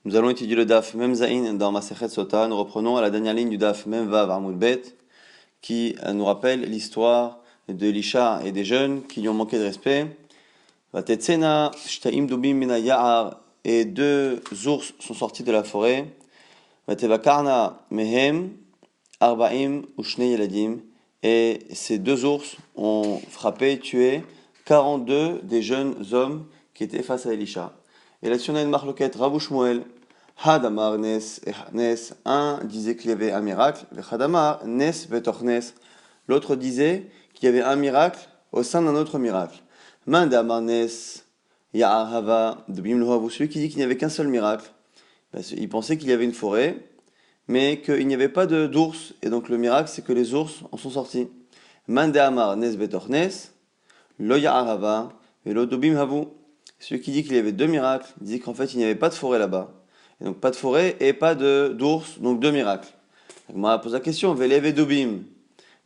Nous allons étudier le Daf Mem Zain dans Masechet Sota. Nous reprenons à la dernière ligne du Daf Mem Vav Amud Bet, qui nous rappelle l'histoire de Elisha et des jeunes qui lui ont manqué de respect. Vatetsena shtaim dubim mina ya'ar, et deux ours sont sortis de la forêt. Vatevakarna mehem arba'im ushne yeladim, et ces deux ours ont frappé, tué 42 des jeunes hommes qui étaient face à Elisha. Et là-dessus, on a une marloquette, Rabou Shmuel, Hadamar Nes, un disait qu'il y avait un miracle, le Hadamar Nes Betoch Nes, l'autre disait qu'il y avait un miracle au sein d'un autre miracle. Mandamar Nes, Ya'ar Hava, Dubim Lohavu, celui qui dit qu'il n'y avait qu'un seul miracle, il pensait qu'il y avait une forêt, mais qu'il n'y avait pas d'ours, et donc le miracle c'est que les ours en sont sortis. Mandamar Nes Betoch Nes, Lo Ya'ar Hava, Velo Dubim Havu. Celui qui dit qu'il y avait deux miracles, dit qu'en fait il n'y avait pas de forêt là-bas. Et donc pas de forêt et pas d'ours, donc deux miracles. Donc moi, pose la question, Veleve Dubim,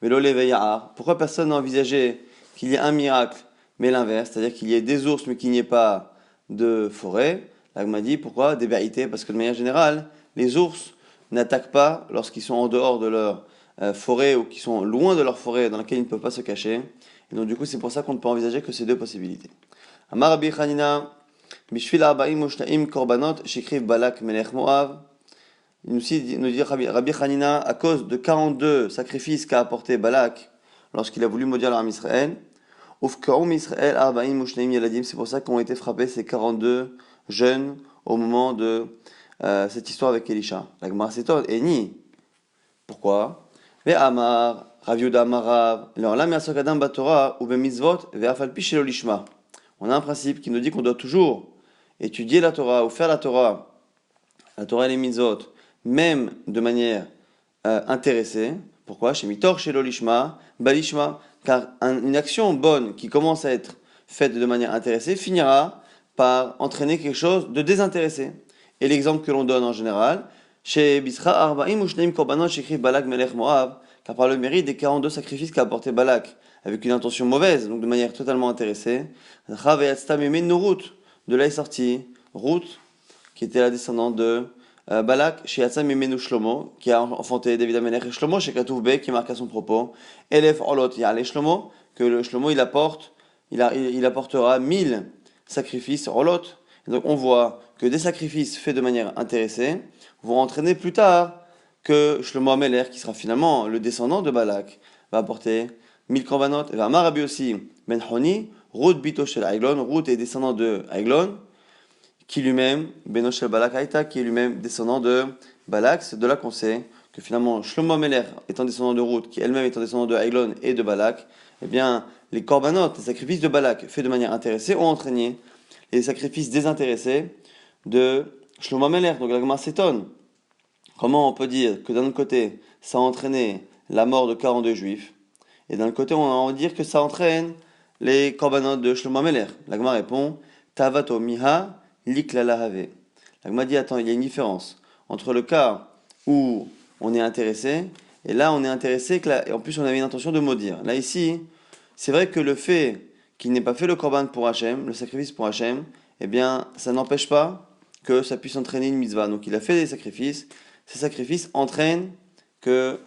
Velo Leve Ya'ar. Pourquoi personne n'a envisagé qu'il y ait un miracle, mais l'inverse, c'est-à-dire qu'il y ait des ours, mais qu'il n'y ait pas de forêt? Là, m'a dit, pourquoi? Des vérités, parce que de manière générale, les ours n'attaquent pas lorsqu'ils sont en dehors de leur forêt ou qu'ils sont loin de leur forêt dans laquelle ils ne peuvent pas se cacher. Et donc du coup, c'est pour ça qu'on ne peut envisager que ces deux possibilités. Amar Rabbi Chanina, Bishvil arba'im u'shnaim korbanot shekriv Balak melech Moav. Nous dit Rabbi Chanina, à cause de 42 sacrifices qu'a apporté Balak lorsqu'il a voulu maudire l'armée Israël, Ufkaum Israël arba'im u'shnaim yeladim, c'est pour ça qu'ont été frappés ces 42 jeunes au moment de cette histoire avec Elisha. La Gemara s'étonne, et ni. Pourquoi? Ve'amar, Rav Yehuda Amar Rav, le'olam yasok adam batorah u'bemitzvot ve'afal pi shelo lishma. On a un principe qui nous dit qu'on doit toujours étudier la Torah ou faire la Torah et les mitzvot, même de manière intéressée. Pourquoi? Chez Mitor, chez Lolishma, Balishma. Car une action bonne qui commence à être faite de manière intéressée finira par entraîner quelque chose de désintéressé. Et l'exemple que l'on donne en général, chez Bisra Arba'im Ushnaim Korbanot Shekriv Balak Melech Moab, car par le mérite des 42 sacrifices qu'a apporté Balak, avec une intention mauvaise, donc de manière totalement intéressée, de là est sorti Ruth, qui était la descendante de Balak, chez Yatsam Imenu Shlomo, qui a enfanté David Amelech et Shlomo, chez Katouf Be, qui marque à son propos, Elef Olot Yale Shlomo, que le Shlomo il apportera 1000 sacrifices Olot. Et donc on voit que des sacrifices faits de manière intéressée vont entraîner plus tard que Shlomo Amelech, qui sera finalement le descendant de Balak, va apporter 1000 korbanot. Et Amar Rabbi aussi, Ben Honi, Ruth Bito Shel Aiglon, Ruth est descendant de Aiglon, qui lui-même, Beno Shel Balak Haïta, qui est lui-même descendant de Balak. C'est de là qu'on sait que finalement, Shlomo Amelech étant descendant de Ruth, qui elle-même étant descendant de Aiglon et de Balak, eh bien, les korbanot, les sacrifices de Balak faits de manière intéressée, ont entraîné les sacrifices désintéressés de Shlomo Amelech. Donc la Gemara s'étonne. Comment on peut dire que d'un autre côté, ça a entraîné la mort de 42 juifs, et d'un autre côté, on a envie de dire que ça entraîne les korbanot de Shlomo Amelech? La Gemara répond, Tavato miha liklalahave. La Gemara dit, attends, il y a une différence entre le cas où on est intéressé, et là on est intéressé, et en plus on avait une intention de maudire. Là ici, c'est vrai que le fait qu'il n'ait pas fait le korban pour Hachem, le sacrifice pour Hachem, eh bien ça n'empêche pas que ça puisse entraîner une mitzvah. Donc il a fait des sacrifices, ces sacrifices entraînent que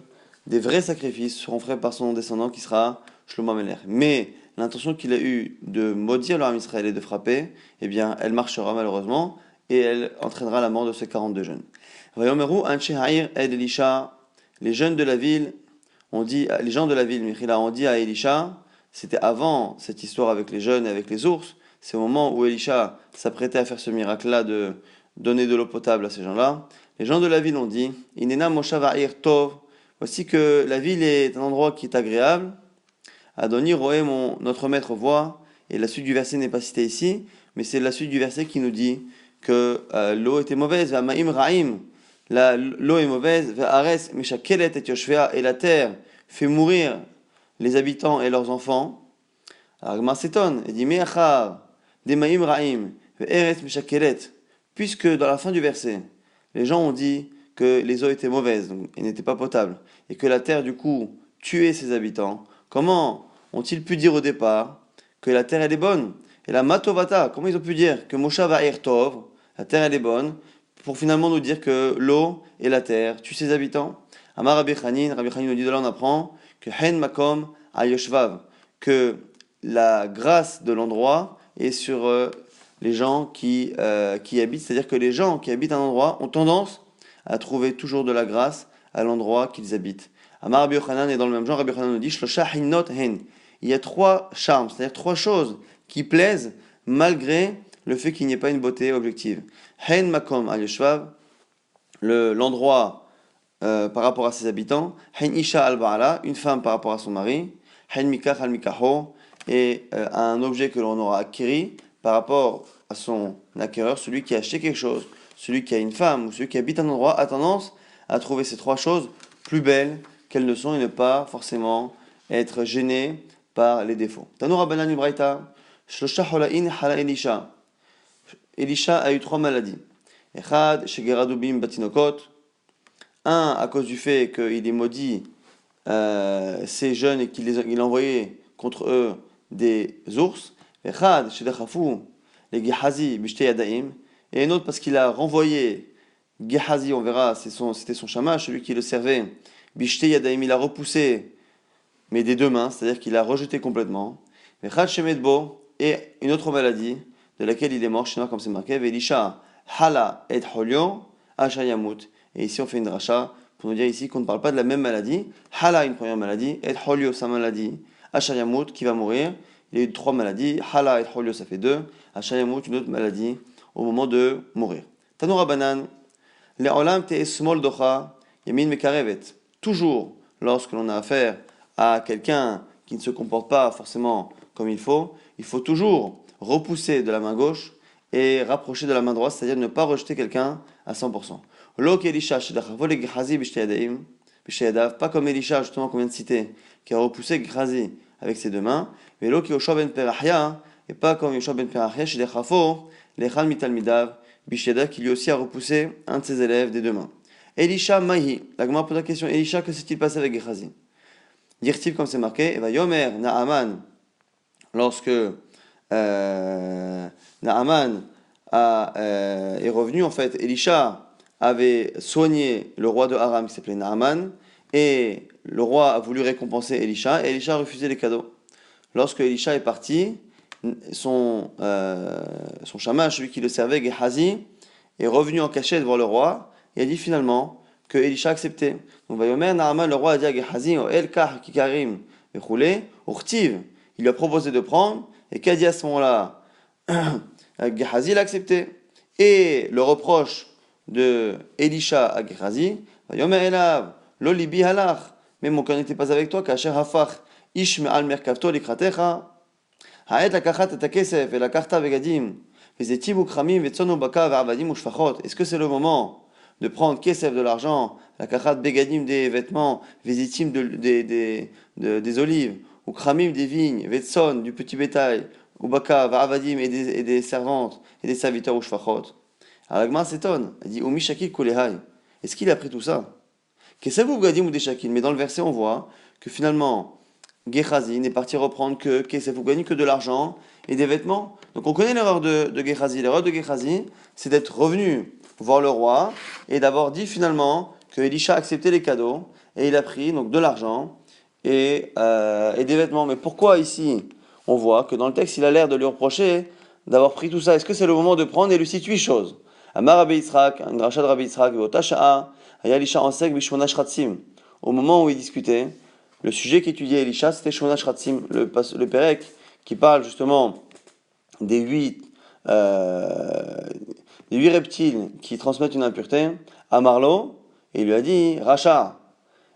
des vrais sacrifices seront faits par son descendant qui sera Shlomo Amelech. Mais l'intention qu'il a eue de maudire l'armée Israël et de frapper, eh bien, elle marchera malheureusement et elle entraînera la mort de ces 42 jeunes. Les jeunes de la ville les gens de la ville, Michila, ont dit à Elisha, c'était avant cette histoire avec les jeunes et avec les ours, c'est au moment où Elisha s'apprêtait à faire ce miracle-là de donner de l'eau potable à ces gens-là. Les gens de la ville ont dit, Inena Moshav Ha'ir Tov, voici que la ville est un endroit qui est agréable. Adoni Roé, notre maître voit, et la suite du verset n'est pas citée ici, mais c'est la suite du verset qui nous dit que l'eau était mauvaise, Ma'im Ra'im, l'eau est mauvaise, Ares Meshakelet et Yoshvea, et la terre fait mourir les habitants et leurs enfants. Alors Gmar s'étonne, et dit Me'achar, des Ma'im Ra'im, Eres Meshakelet, puisque dans la fin du verset, les gens ont dit que les eaux étaient mauvaises, donc elles n'étaient pas potables, et que la terre du coup tuait ses habitants. Comment ont-ils pu dire au départ que la terre elle est bonne? Et la matovata, comment ils ont pu dire que Moshav Ha'ir Tov, la terre elle est bonne, pour finalement nous dire que l'eau et la terre tuent ses habitants. Amar Rabbi Chanin nous dit de là on apprend que Hen Makom Ayoshvav, que la grâce de l'endroit est sur les gens qui habitent, c'est-à-dire que les gens qui habitent un endroit ont tendance à trouver toujours de la grâce à l'endroit qu'ils habitent. Amar Rabbi Yochanan est dans le même genre, Rabbi Yochanan nous dit Shlosha Hinnot Hen. Il y a 3 charmes, c'est-à-dire 3 choses qui plaisent malgré le fait qu'il n'y ait pas une beauté objective. Hen Makom Al Yoshvav, l'endroit par rapport à ses habitants. Hen Isha Al Ba'ala, une femme par rapport à son mari. Hen Mikach Al Mikaho, et un objet que l'on aura acquis par rapport à son acquéreur, celui qui a acheté quelque chose, celui qui a une femme ou celui qui habite un endroit a tendance à trouver ces 3 choses plus belles qu'elles ne sont et ne pas forcément être gêné par les défauts. Tanu Rabbanan Ibraïta, Shlosha Holain Hala Elisha. Elisha a eu 3 maladies. Echad, Shegeradubim Batinokot. Un, à cause du fait qu'il est maudit ces jeunes et qu'il a envoyé contre eux des ours. Echad, Shedechafu, les Gehazi Bishte Yadaim. Et un autre parce qu'il a renvoyé Gehazi, on verra, c'était son shamash, celui qui le servait. Bishte Yadaim, il a repoussé, mais des 2 mains, c'est-à-dire qu'il a rejeté complètement. Echad Shemedbo, et une autre maladie, de laquelle il est mort, comme c'est marqué, Velisha Hala et Holio Ashayamut. Et ici on fait une dracha pour nous dire ici qu'on ne parle pas de la même maladie. Hala, une première maladie, et Holio, sa maladie, Ashayamut, qui va mourir. Il y a eu 3 maladies, Hala et Holio, ça fait 2, Ashayamut, une autre maladie, au moment de mourir. Tanu Rabbanan, Le'olam te'esmol docha, yamin mekarevet. Toujours, lorsque l'on a affaire à quelqu'un qui ne se comporte pas forcément comme il faut toujours repousser de la main gauche et rapprocher de la main droite, c'est-à-dire ne pas rejeter quelqu'un à 100%. Pas comme Elisha, justement, qu'on vient de citer, qui a repoussé Gehazi avec ses 2 mains, mais et pas comme Yoshua ben Perachia, qui lui aussi a repoussé un de ses élèves des 2 mains. Elisha Mahi, la Gemara pose la question, Elisha, que s'est-il passé avec Gehazi? Dire-t-il comme c'est marqué, et va Yomer Naaman, lorsque Naaman est revenu, en fait, Elisha avait soigné le roi de Aram qui s'appelait Naaman, et le roi a voulu récompenser Elisha, et Elisha a refusé les cadeaux. Lorsque Elisha est parti, son shamash, celui qui le servait, Gehazi, est revenu en cachette voir le roi, et a dit finalement que Elisha acceptait. Donc, Vayomer Naaman, le roi a dit à Gehazi, El Kah Kikarim, Bechoulé, Urtiv, il lui a proposé de prendre, et qu'a dit à ce moment-là Gehazi l'a accepté. Et le reproche de Elisha à Gehazi, Vayomer Elav, Lolibi Halach, mais mon cœur n'était pas avec toi, Kacher Hafach, Ishme al Merkavto Likratecha, Haet la Kachat Takesef, et la Karta Vegadim, Vezetim Ukramim, Vetsono Baka, Vavadim Ushfachot. Est-ce que c'est le moment de prendre Kesef de l'argent, la Kachat Begadim des vêtements, Vezetim des olives, Ukramim des vignes, Vetson du petit bétail, Ubaka, Vavadim et des servantes et des serviteurs Ushfachot? Alors la Gemara s'étonne, elle dit Umi Shakil Kulehai. Est-ce qu'il a pris tout ça? Kesef ou Begadim ou des Shakil? Mais dans le verset, on voit que finalement, Gehazi n'est parti reprendre que Kesef ou Begadim, que de l'argent et des vêtements. Donc on connaît l'erreur de Gehazi. L'erreur de Gehazi, c'est d'être revenu voir le roi et d'avoir dit finalement que Elisha acceptait les cadeaux et il a pris donc de l'argent et des vêtements. Mais pourquoi ici on voit que dans le texte il a l'air de lui reprocher d'avoir pris tout ça? Est-ce que c'est le moment de prendre et lui cite 8 choses? Amar Rabbi Yitzhak, un rachat de Rabbi Yitzhak, Elisha Ansek Bishona Shratsim. Au moment où il discutait, le sujet qu'étudiait Elisha, c'était Shona Shratsim, le Pérec, qui parle justement des 8 reptiles qui transmettent une impureté. Amarlo, et il lui a dit, Racha,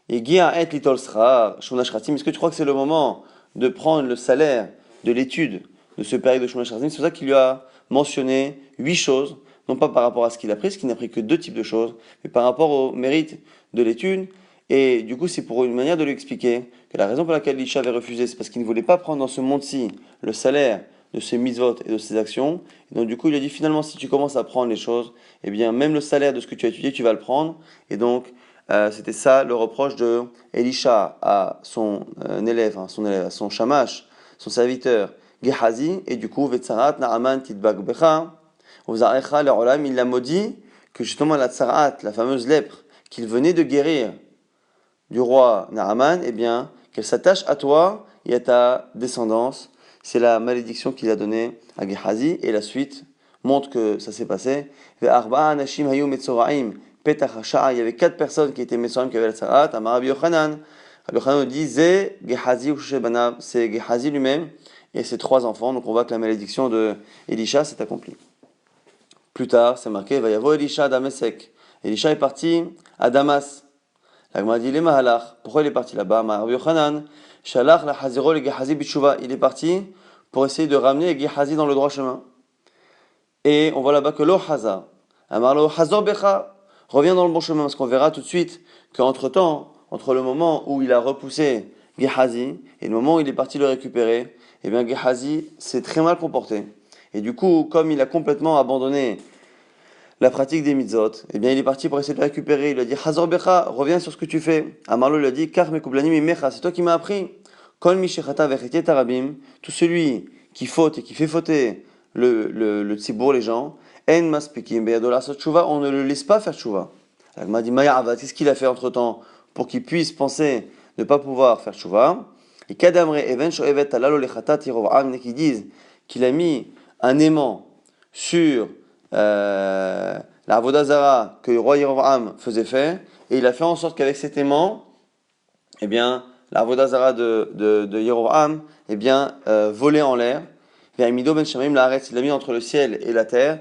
est-ce que tu crois que c'est le moment de prendre le salaire de l'étude de ce Pérec de Shona Shratim? C'est pour ça qu'il lui a mentionné 8 choses, non pas par rapport à ce qu'il a pris, ce qu'il n'a pris que 2 types de choses, mais par rapport au mérite de l'étude. Et du coup, c'est pour une manière de lui expliquer que la raison pour laquelle Elisha avait refusé, c'est parce qu'il ne voulait pas prendre dans ce monde-ci le salaire de ses mitzvot et de ses actions. Et donc du coup, il a dit finalement, si tu commences à prendre les choses, eh bien même le salaire de ce que tu as étudié, tu vas le prendre. Et donc, c'était ça le reproche de Elisha à son élève, à son shamash, son serviteur Gehazi. Et du coup, Vetsarat Naaman Tidbak Becha, il l'a maudit que justement la tsara'at, la fameuse lèpre, qu'il venait de guérir du roi Naaman, eh bien, qu'elle s'attache à toi et à ta descendance. C'est la malédiction qu'il a donnée à Gehazi, et la suite montre que ça s'est passé. Il y avait 4 personnes qui étaient Metzoraim, qui avaient la tsara'at. Amar Rabbi Yochanan. Rabbi Yochanan dit, c'est Gehazi lui-même et ses 3 enfants. Donc on voit que la malédiction de Elisha s'est accomplie. Plus tard, c'est marqué, va y avoir Elisha à Damesek. Elisha est parti à Damas. La Gemara dit, pourquoi il est parti là-bas? Rabbi Yochanan, Shalach la Haziro le Gehazi Bitshuva. Il est parti pour essayer de ramener Gehazi dans le droit chemin. Et on voit là-bas que lo Haza, Amar lo Hazor Becha, revient dans le bon chemin, parce qu'on verra tout de suite qu'entre-temps, entre le moment où il a repoussé Gehazi et le moment où il est parti le récupérer, eh bien Gehazi s'est très mal comporté. Et du coup, comme il a complètement abandonné la pratique des mitzvot, eh bien il est parti pour essayer de le récupérer. Il lui a dit, Hazor Becha, reviens sur ce que tu fais. Amarlo lui a dit, Kar mekublanim imecha, c'est toi qui m'as appris. Kol mishechata vechete tarabim, tout celui qui faute et qui fait fauter le tzibour, les gens, en maspikim beyadola sot tshuva, on ne le laisse pas faire tshuva. Elle m'a dit, Ma'ya'avad, qu'est-ce qu'il a fait entre temps pour qu'il puisse penser ne pas pouvoir faire tshuva? Et kadamre even shoevet alalo lechatat Yerovam, qui disent qu'il a mis un aimant sur la avoda zara que le roi Yerovam faisait faire, et il a fait en sorte qu'avec cet aimant, eh bien, la avoda zara de Yerovam, eh bien, volait en l'air. Il l'a mis entre le ciel et la terre,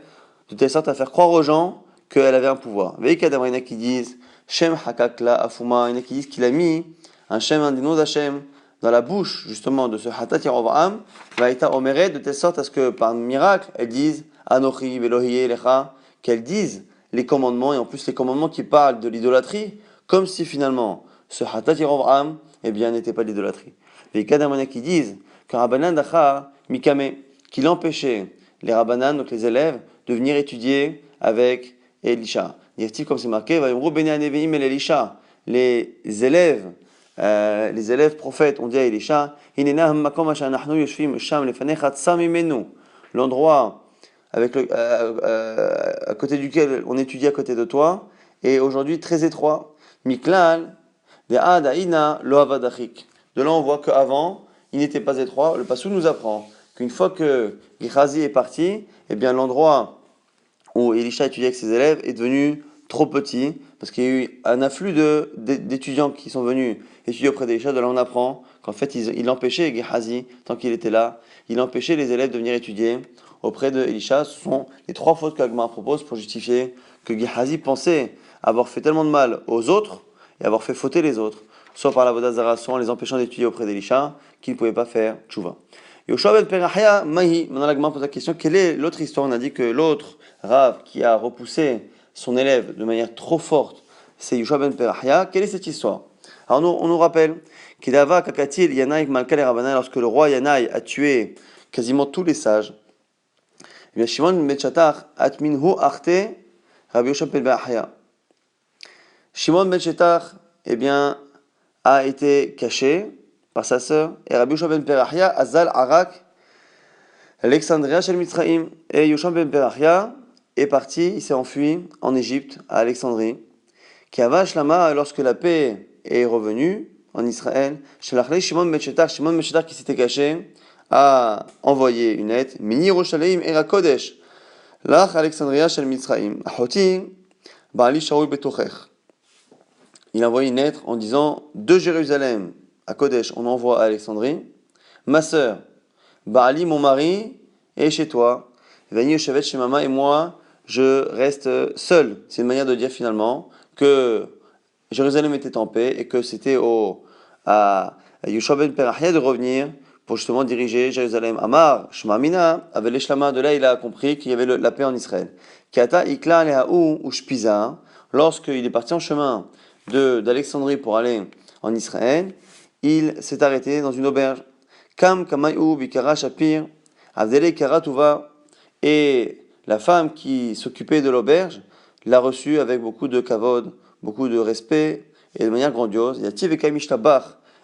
de telle sorte à faire croire aux gens qu'elle avait un pouvoir. Il y en a qui disent Shem Hakakla Afuma, il y en a qui disent qu'il a mis un Shem, un des noms d'Hachem, dans la bouche justement de ce Hatat Yerovam, Vaïta Omeret, de telle sorte à ce que par miracle, elles disent Anochi Velohi Elecha, qu'elles disent les commandements, et en plus les commandements qui parlent de l'idolâtrie, comme si finalement ce Hatat Yerovam, eh bien, n'était pas de l'idolâtrie. Il y en a qui disent que Rabbanan Dacha Mikame, qu'il empêchait les rabbanan, donc les élèves, de venir étudier avec Elisha. Dit-il comme c'est marqué, les élèves prophètes ont dit à Elisha, l'endroit avec à côté duquel on étudie à côté de toi est aujourd'hui très étroit. Miklal, de là on voit qu'avant, il n'était pas étroit. Le passou nous apprend qu'une fois que Gehazi est parti, eh bien l'endroit où Elisha étudiait avec ses élèves est devenu trop petit, parce qu'il y a eu un afflux d'étudiants qui sont venus étudier auprès d'Elisha. De là on apprend qu'en fait il empêchait Gehazi, tant qu'il était là, il empêchait les élèves de venir étudier auprès d'Elisha. Ce sont les 3 fautes qu'Agmar propose pour justifier que Gehazi pensait avoir fait tellement de mal aux autres et avoir fait fauter les autres, soit par la avoda zara, soit en les empêchant d'étudier auprès d'Elisha, qu'ils ne pouvaient pas faire tchouva. Yoshua ben Perachia, Mahi, maintenant l'Agma pose la question, quelle est l'autre histoire? On a dit que l'autre Rav qui a repoussé son élève de manière trop forte, c'est Yoshua ben Perachia. Quelle est cette histoire? Alors on nous rappelle qu'Idava Kakatil Yanaï Malkal et Rabbanan, lorsque le roi Yanaï a tué quasiment tous les sages, eh bien Shimon ben Chetach Atminhu Arte Rabbi Yoshua ben Perachia. Shimon ben Chetach, eh bien, a été caché par sa sœur, et Rabbi Yoshua ben Perachia, Azal Arak, Alexandria Shel Mitzraim. Et Yoshua ben Perachia est parti, il s'est enfui en Égypte, à Alexandrie. Kiava Shlama, lorsque la paix est revenue en Israël, Shelachlei Shimon ben Chetach qui s'était caché, a envoyé une lettre, Mini Yerushalayim Era Kodesh, Lach Alexandria Shel Mitzraim, Ahoti, Baali Shaul Betochech. Il a envoyé une lettre en disant, de Jérusalem à Kodesh, on envoie à Alexandrie, ma sœur, Baali, mon mari, est chez toi, Vani Yoshevet chez Mama, et moi, je reste seul. C'est une manière de dire finalement que Jérusalem était en paix et que c'était à Yoshua ben Perachia de revenir pour justement diriger Jérusalem. Amar, Shmamina, avec les Shlama, de là il a compris qu'il y avait la paix en Israël. Kata Ikla Lehaou ou Shpiza, lorsqu'il est parti en chemin d'Alexandrie pour aller en Israël, il s'est arrêté dans une auberge. Kam Kamayu Bikara Shapir, Avdele Karatuva, et la femme qui s'occupait de l'auberge l'a reçu avec beaucoup de kavod, beaucoup de respect et de manière grandiose.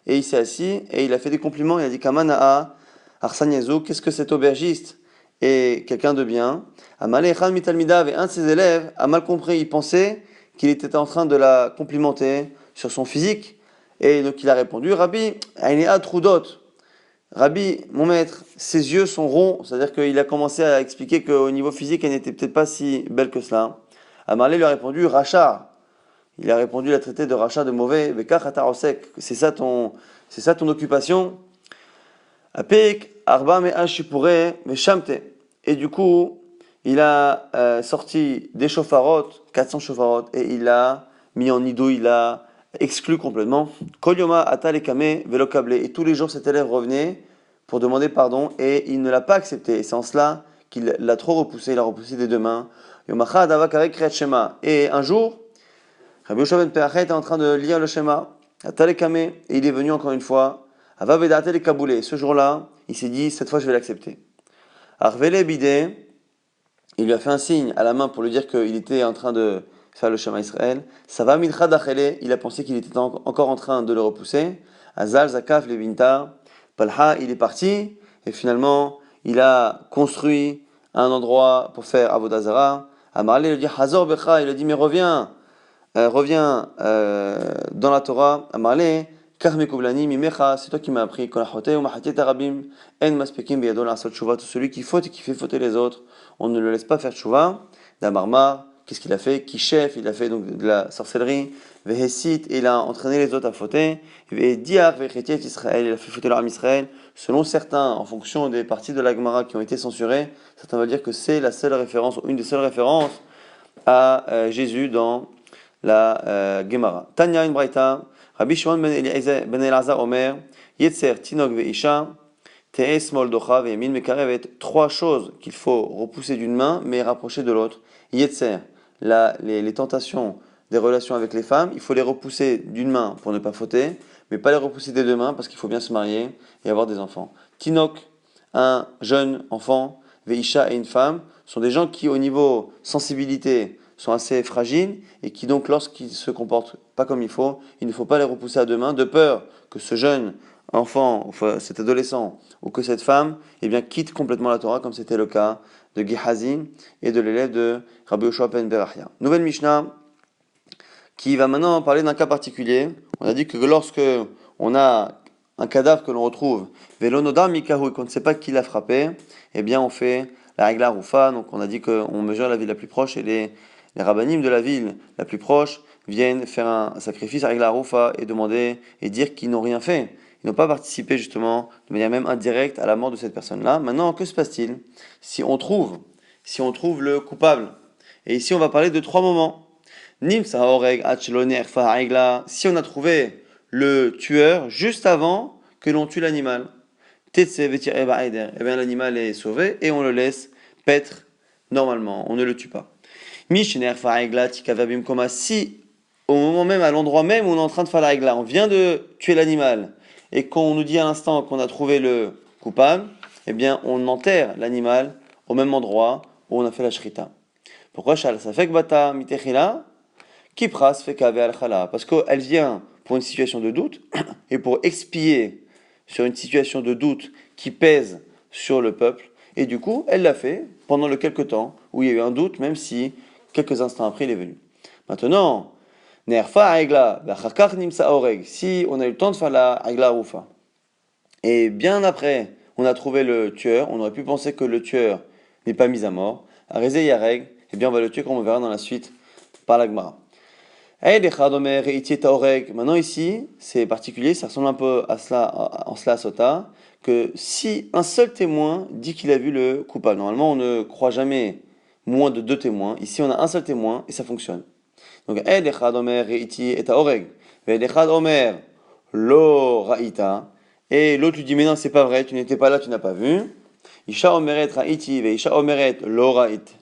Et il s'est assis et il a fait des compliments. Il a dit Kamana'a, Arsan Yazou, qu'est-ce que cet aubergiste et quelqu'un de bien. Amalé Echad mitalmidav, et un de ses élèves a mal compris, il pensait qu'il était en train de la complimenter sur son physique, et donc il a répondu, Rabbi, Ainéa Trudot. Rabbi, mon maître, ses yeux sont ronds, c'est-à-dire qu'il a commencé à expliquer qu'au niveau physique, elle n'était peut-être pas si belle que cela. Amalé lui a répondu, Rachar. Il a répondu, il a traité de rachat de mauvais, Vekach atarosek, c'est ça ton occupation. Apek arba me'ah shipureh meshamte. Et du coup, il a sorti des shofarot, 400 shofarot, et il a mis en ido, il a exclu complètement. Kol yoma ata lekame velo kable. Et tous les jours, cet élève revenait pour demander pardon, et il ne l'a pas accepté. Et c'est en cela qu'il l'a trop repoussé, il a repoussé des deux mains. Yomacha adava karek kriyat shema. Et un jour, Rabbi Yoshua ben Perachet était en train de lire le schéma, Atalekame, et il est venu encore une fois, Ava Vedate le Kaboulé. Ce jour-là, il s'est dit, cette fois je vais l'accepter. Arvele Bidé, il lui a fait un signe à la main pour lui dire qu'il était en train de faire le schéma Israël. Sava Milcha Dachele, il a pensé qu'il était encore en train de le repousser. Azal Zakaf Levinta, Palha, il est parti, et finalement, il a construit un endroit pour faire Avodazara. Amarle, il lui dit, Hazor Becha, il lui dit, mais reviens dans la Torah, Amarle, Karmekublani mimecha, c'est toi qui m'as appris, Kolachote ou Mahatet Arabim, En Maspekim Beyadol Asot Tshuva, tout celui qui faute et qui fait fauter les autres, on ne le laisse pas faire Tshuva. Damarmar, qu'est-ce qu'il a fait? Kishef, il a fait donc de la sorcellerie, Vehesit, il a entraîné les autres à fauter, Vehediach, Vechetiet Israël, il a fait fauter l'âme Israël. Selon certains, en fonction des parties de la Gemara qui ont été censurées, certains veulent dire que c'est la seule référence, ou une des seules références à Jésus dans la Gemara. Tanya in Braïta, Rabbi Shimon ben Elazar Omer, Yetzer Tinok ve'isha, Te'es moldocha ve'emin mekarevet. Trois choses qu'il faut repousser d'une main, mais rapprocher de l'autre. Yetzer, les tentations des relations avec les femmes, il faut les repousser d'une main pour ne pas fauter, mais pas les repousser des deux mains parce qu'il faut bien se marier et avoir des enfants. Tinok, un jeune enfant, ve'isha et une femme, sont des gens qui, au niveau sensibilité, sont assez fragiles et qui donc lorsqu'ils se comportent pas comme il faut, il ne faut pas les repousser à deux mains de peur que ce jeune enfant, enfin, cet adolescent ou que cette femme eh bien, quitte complètement la Torah comme c'était le cas de Gehazi et de l'élève de Rabbi Yoshua ben Berachia. Nouvelle Mishnah qui va maintenant parler d'un cas particulier. On a dit que lorsque on a un cadavre que l'on retrouve, Velonodar Mikahu, et qu'on ne sait pas qui l'a frappé, eh bien on fait la règle Rufa, donc on a dit qu'on mesure la ville la plus proche et les rabbinim de la ville la plus proche viennent faire un sacrifice avec la Rufa et demander et dire qu'ils n'ont rien fait. Ils n'ont pas participé justement de manière même indirecte à la mort de cette personne-là. Maintenant, que se passe-t-il si on trouve le coupable? Et ici, on va parler de trois moments. Si on a trouvé le tueur juste avant que l'on tue l'animal, eh bien l'animal est sauvé et on le laisse paître normalement, on ne le tue pas. Si au moment même, à l'endroit même où on est en train de faire la règla, on vient de tuer l'animal et qu'on nous dit à l'instant qu'on a trouvé le coupable, eh bien on enterre l'animal au même endroit où on a fait la shrita. Pourquoi Shal Safek Bata Mitechila Kipras Fekave Al-Khala? Parce qu'elle vient pour une situation de doute et pour expier sur une situation de doute qui pèse sur le peuple. Et du coup, elle l'a fait pendant le quelque temps où il y a eu un doute, même si quelques instants après il est venu. Maintenant, Nerfa Aigla, Nimsa Oreg, si on a eu le temps de faire la Aigla Rufa, et bien après on a trouvé le tueur, on aurait pu penser que le tueur n'est pas mis à mort, Arezé Yareg, eh bien on va le tuer comme on verra dans la suite par la Gemara. Maintenant ici, c'est particulier, ça ressemble un peu à cela, en cela à Sota, que si un seul témoin dit qu'il a vu le coupable, normalement on ne croit jamais moins de deux témoins, ici on a un seul témoin et ça fonctionne. Donc, et l'autre lui dit, mais non, c'est pas vrai, tu n'étais pas là, tu n'as pas vu. Isha omeret ra'iti, ve isha omeret lo ra'it.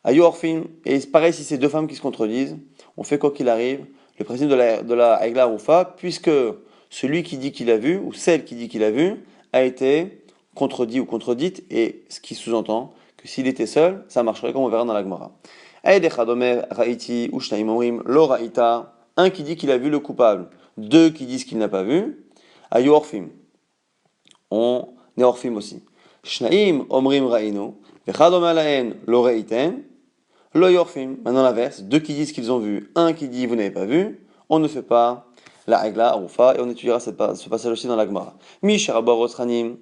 Et pareil, si c'est deux femmes qui se contredisent, on fait quoi qu'il arrive, le principe de la Aigla Rufa, puisque celui qui dit qu'il a vu, ou celle qui dit qu'il a vu, a été contredit ou contredite, et ce qui sous-entend que s'il était seul, ça marcherait comme on verra dans la Gemara. Un qui dit qu'il a vu le coupable, deux qui disent qu'il n'a pas vu, on est orphim aussi. Shnaim omrim ra'inu, vechad omer lahen lo re'item, lo yorfim. Maintenant l'inverse, deux qui disent qu'ils ont vu, un qui dit vous n'avez pas vu, on ne fait pas la Aigla Arufa, et on étudiera ce passage aussi dans la Gemara. Misharabor Otranim,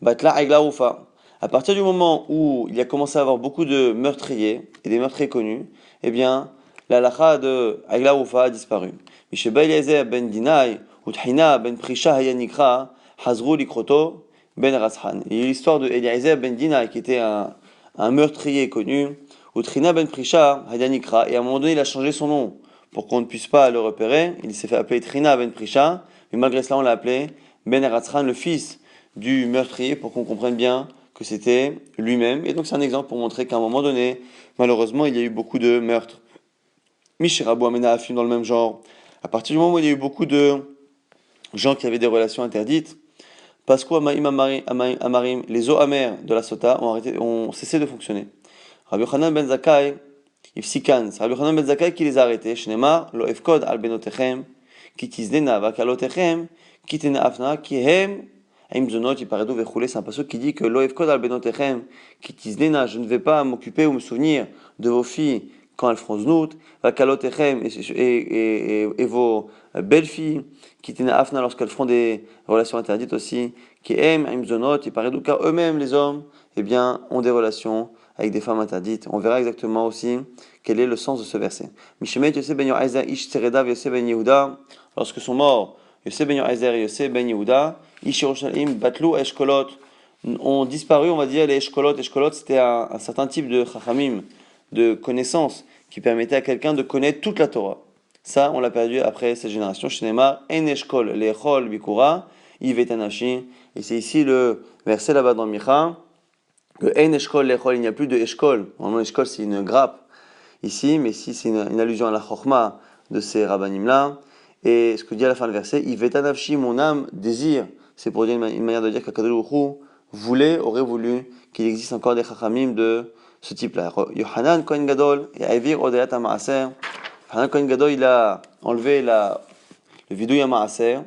Batla Aigla Arufa. À partir du moment où il a commencé à avoir beaucoup de meurtriers, et des meurtriers connus, eh bien, la lacha de Aigla Arufa a disparu. Misheba Eliezer ben Dinai, Uthina ben Prisha Hayanikra, Hazrou Likroto ben Rashan. Il y a l'histoire de Eliezer ben Dinai, qui était un meurtrier connu, Uthina ben Prisha Hayanikra, et à un moment donné, il a changé son nom pour qu'on ne puisse pas le repérer. Il s'est fait appeler Trina ben Prisha, mais malgré cela on l'a appelé Ben Aratzran, le fils du meurtrier, pour qu'on comprenne bien que c'était lui-même. Et donc c'est un exemple pour montrer qu'à un moment donné, malheureusement, il y a eu beaucoup de meurtres. Mishirabou Amena Afim dans le même genre. À partir du moment où il y a eu beaucoup de gens qui avaient des relations interdites, Pasco Amaim Amarim, les eaux amères de la Sota ont cessé de fonctionner. Rabbi Yochanan ben Zakkai, Ifsikan, c'est Rabbi Yochanan ben Zakkai qui les a arrêtés. Shnema, lo efkod al benotechem, ki tizdena vakalotechem, ki tena afna, ki hem, aim zonot, iparedo vechoulé. C'est un passage qui dit que lo efkod al benotechem, ki tizdena, je ne vais pas m'occuper ou me souvenir de vos filles quand elles feront znout, vakalotechem, et vos belles-filles, qui tena afna, lorsqu'elles feront des relations interdites aussi, qui hem, aim zonot, iparedo, car eux-mêmes, les hommes, eh bien, ont des relations avec des femmes interdites. On verra exactement aussi quel est le sens de ce verset. Mishemet Yosef ben Yoazer ish tseredav Yosef ben Yehuda, lorsque sont morts Yosef ben Yoazer et Yosef ben Yehuda, ish Yerushalayim batlou eshkolot, ont disparu, on va dire, les eshkolot. Eshkolot, c'était un certain type de chachamim, de connaissance, qui permettait à quelqu'un de connaître toute la Torah. Ça, on l'a perdu après cette génération. Shnema en eshkol lechol bikura, ivetanashi. Et c'est ici le verset là-bas dans Micha, que en eshkol lechol, il n'y a plus de eshkol. Normalement, eshkol, c'est une grappe ici, mais ici, c'est une allusion à la chorma de ces rabbanim-là. Et ce que dit à la fin du verset, Ivetanavshi, mon âme désire, c'est pour dire une manière de dire qu'Akadosh Baruch Hu aurait voulu qu'il existe encore des chachamim de ce type-là. Yohanan Kohen Gadol, et Aivir Odayat HaMaaser. Yohanan Kohen Gadol, il a enlevé le vidouille HaMaaser.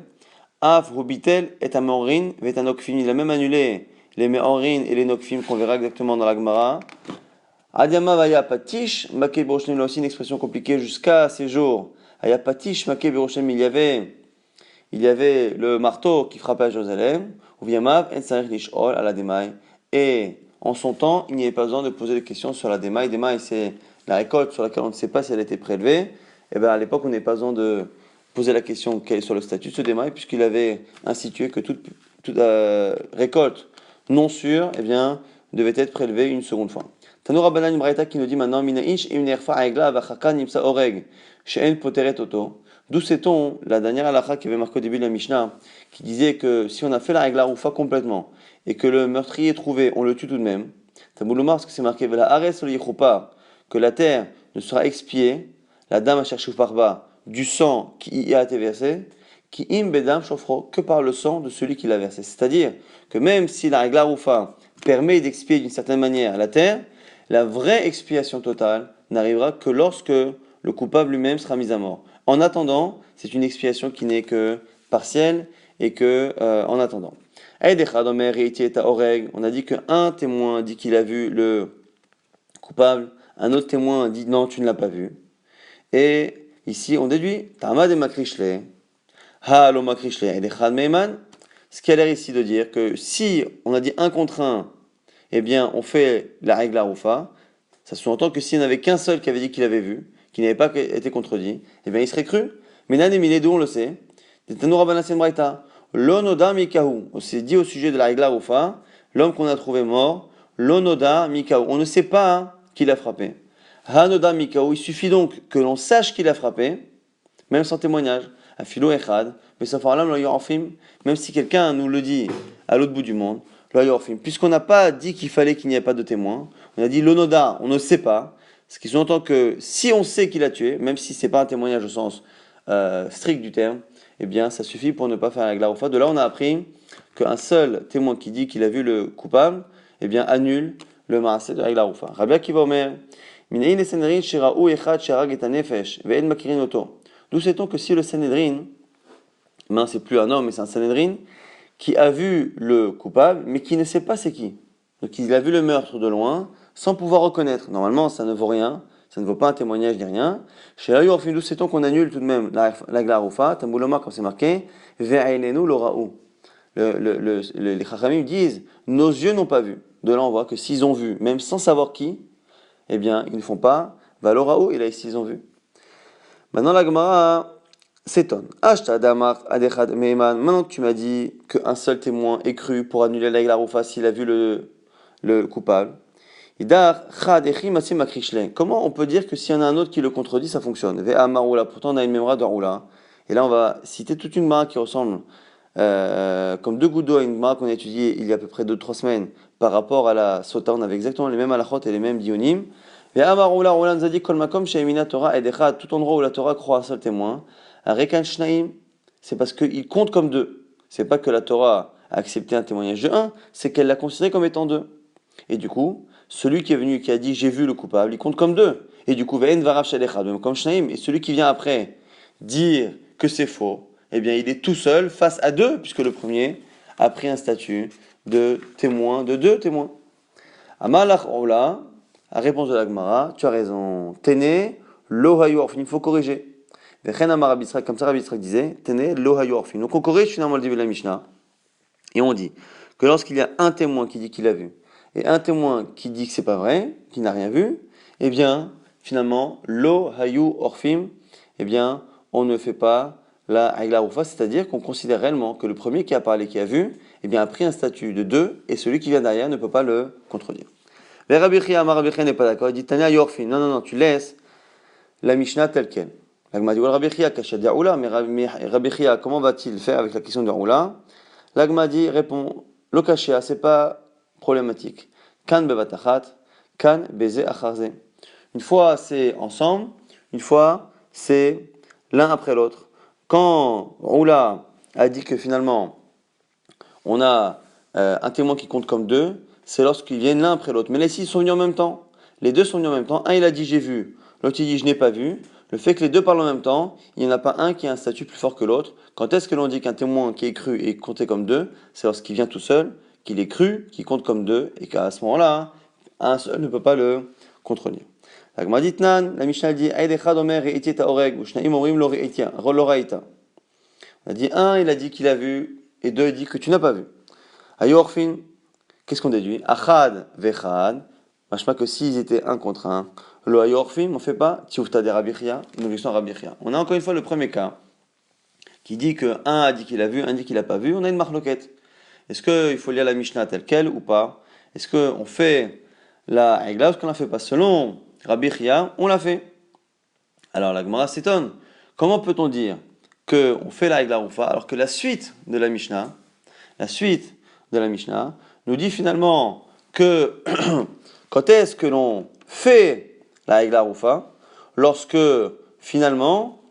Av Rubitel et Amorin, Vetanokfim, il a même annulé les Me'orin et les Nokfim qu'on verra exactement dans la Gemara. Adiama Vaya Patish, Make Biroshem, là aussi une expression compliquée jusqu'à ces jours. Aya Patish, Make Biroshem, il y avait le marteau qui frappait à Jérusalem. Uviamav, En Sarich Lishol, à la Demaï. Et en son temps, il n'y avait pas besoin de poser des questions sur la Demaï. Demaï, c'est la récolte sur laquelle on ne sait pas si elle a été prélevée. Et bien à l'époque, on n'avait pas besoin de poser la question quel est sur le statut de ce Demaï, puisqu'il avait institué que toute récolte non sûre, eh bien, devait être prélevée une seconde fois. Tanoura Banan Braïta qui nous dit maintenant Minaïch Imnerfa Aigla Vachaka Nimsa Oreg She'en Poteret Oto. D'où sait-on la dernière halakha qui avait marqué au début de la Mishnah, qui disait que si on a fait la Aigla Rufa complètement et que le meurtrier est trouvé, on le tue tout de même. Taboulomar, parce que c'est marqué Vela Ares le Yichoupa, que la terre ne sera expiée, la dame a cherché par bas du sang qui y a été versé, qui im bedam shofro, que par le sang de celui qui l'a versé. C'est-à-dire que même si la Aigla Rufa permet d'expier d'une certaine manière la terre, la vraie expiation totale n'arrivera que lorsque le coupable lui-même sera mis à mort. En attendant, c'est une expiation qui n'est que partielle et que en attendant. On a dit qu'un témoin dit qu'il a vu le coupable, un autre témoin dit non, tu ne l'as pas vu. Et ici, on déduit Tamad et Makrishle, Ha lo Makrishle, Edechad Meiman. Ce qui a l'air ici de dire que si on a dit un contre un, eh bien, on fait la règle Arufa. Ça sous-entend que s'il n'y en avait qu'un seul qui avait dit qu'il avait vu, qui n'avait pas été contredit, eh bien, il serait cru. Mais Nan et Milédou, on le sait. L'onoda mikahu. On s'est dit au sujet de la règle Arufa, l'homme qu'on a trouvé mort, l'onoda mikahu. On ne sait pas qui l'a frappé. Hanoda mikahu. Il suffit donc que l'on sache qui l'a frappé, même sans témoignage. Afilo echad. Mais ça fera l'homme, même si quelqu'un nous le dit à l'autre bout du monde. Puisqu'on n'a pas dit qu'il fallait qu'il n'y ait pas de témoin, on a dit l'onoda, on ne sait pas, ce qui sous-entend que si on sait qu'il a tué, même si ce n'est pas un témoignage au sens strict du terme, eh bien ça suffit pour ne pas faire la glaroufa. De là on a appris qu'un seul témoin qui dit qu'il a vu le coupable, eh bien annule le maaseh de la glaroufa. Rabbi Akiva Omer, d'où sait-on que si le Sanhedrin, c'est plus un homme mais c'est un Sanhedrin, qui a vu le coupable, mais qui ne sait pas c'est qui. Donc il a vu le meurtre de loin, sans pouvoir reconnaître. Normalement, ça ne vaut rien, ça ne vaut pas un témoignage ni rien. Chez la Yorfin, nous sait-on qu'on annule tout de même la glaroufa, Tambouloma, comme c'est marqué, Ve'ainenu l'oraou. Les Chachamim disent, nos yeux n'ont pas vu. De là, on voit que s'ils ont vu, même sans savoir qui, eh bien, ils ne font pas, va l'oraou, et là, ici, ils ont vu. Maintenant, la Gemara s'étonne. Maintenant que tu m'as dit qu'un seul témoin est cru pour annuler la glaroufa s'il a vu le coupable, comment on peut dire que s'il y en a un autre qui le contredit, ça fonctionne? Pourtant on a une mémoire de roula. Et là on va citer toute une mara qui ressemble comme deux gouttes d'eau à une mara qu'on a étudiée il y a à peu près 2-3 semaines par rapport à la sota. On avait exactement les mêmes halachot et les mêmes dionim. Roula nous a dit kol makom she'emina Torah et dechad, tout endroit où la Torah croit un seul témoin. Rekan shnaim, c'est parce qu'il compte comme deux. C'est pas que la Torah a accepté un témoignage de un, c'est qu'elle l'a considéré comme étant deux. Et du coup, celui qui est venu, qui a dit j'ai vu le coupable, il compte comme deux. Et du coup, comme Shnaim, et celui qui vient après dire que c'est faux, eh bien il est tout seul face à deux, puisque le premier a pris un statut de témoin, de deux témoins. Amalach Ola, à réponse de la Gemara, tu as raison. Tene, lo hayu orfin, il faut corriger. Vechen amar Rabbi Yitzhak, comme ça Rabbi Yitzhak disait, Tene, lo hayu orfin. Donc on corrige finalement le début de la Mishnah, et on dit que lorsqu'il y a un témoin qui dit qu'il a vu, et un témoin qui dit que c'est pas vrai, qui n'a rien vu, eh bien, finalement, lo hayu orfim, eh bien, on ne fait pas la Haïla Roufa, c'est-à-dire qu'on considère réellement que le premier qui a parlé, qui a vu, eh bien, a pris un statut de deux, et celui qui vient derrière ne peut pas le contredire. Mais Rabbi Chia n'est pas d'accord, il dit Tanya yorfim, non, tu laisses la Mishnah telle qu'elle. La Gemara dit, Rabbi Chia, kashad yaoula, mais Rabbi Chia, comment va-t-il faire avec la question de Raoula? La Gemara dit, répond, lo kashia, c'est pas problématique. Kan bevatachat, kan beze acharze. Une fois c'est ensemble, une fois c'est l'un après l'autre. Quand Roula a dit que finalement on a un témoin qui compte comme deux, c'est lorsqu'ils viennent l'un après l'autre. Mais là ici ils sont venus en même temps. Les deux sont venus en même temps. Un il a dit j'ai vu, l'autre il dit je n'ai pas vu. Le fait que les deux parlent en même temps, il n'y en a pas un qui a un statut plus fort que l'autre. Quand est-ce que l'on dit qu'un témoin qui est cru est compté comme deux? C'est lorsqu'il vient tout seul, qu'il est cru, qu'il compte comme deux, et qu'à ce moment-là, un seul ne peut pas le contredire. La Mishnah dit on a dit un, il a dit qu'il a vu, et deux, il dit que tu n'as pas vu. Ayorfin, qu'est-ce qu'on déduit? Achad vechad, machma que s'ils étaient un contre un, le ayorfim, on ne fait pas, tiufta de Rabbi Chia, une objection à Rabbi Chia. On a encore une fois le premier cas, qui dit que un a dit qu'il a vu, un dit qu'il n'a pas vu, on a une marloquette. Est-ce qu'il faut lire la Mishnah telle qu'elle ou pas? Est-ce qu'on fait la Haïla ou est-ce qu'on la fait pas? Selon Rabbi Chia, on l'a fait. Alors la Gemara s'étonne. Comment peut-on dire qu'on fait la Haïla ou pas alors que la suite de la Mishnah nous dit finalement que quand est-ce que l'on fait la Haïla ou pas lorsque finalement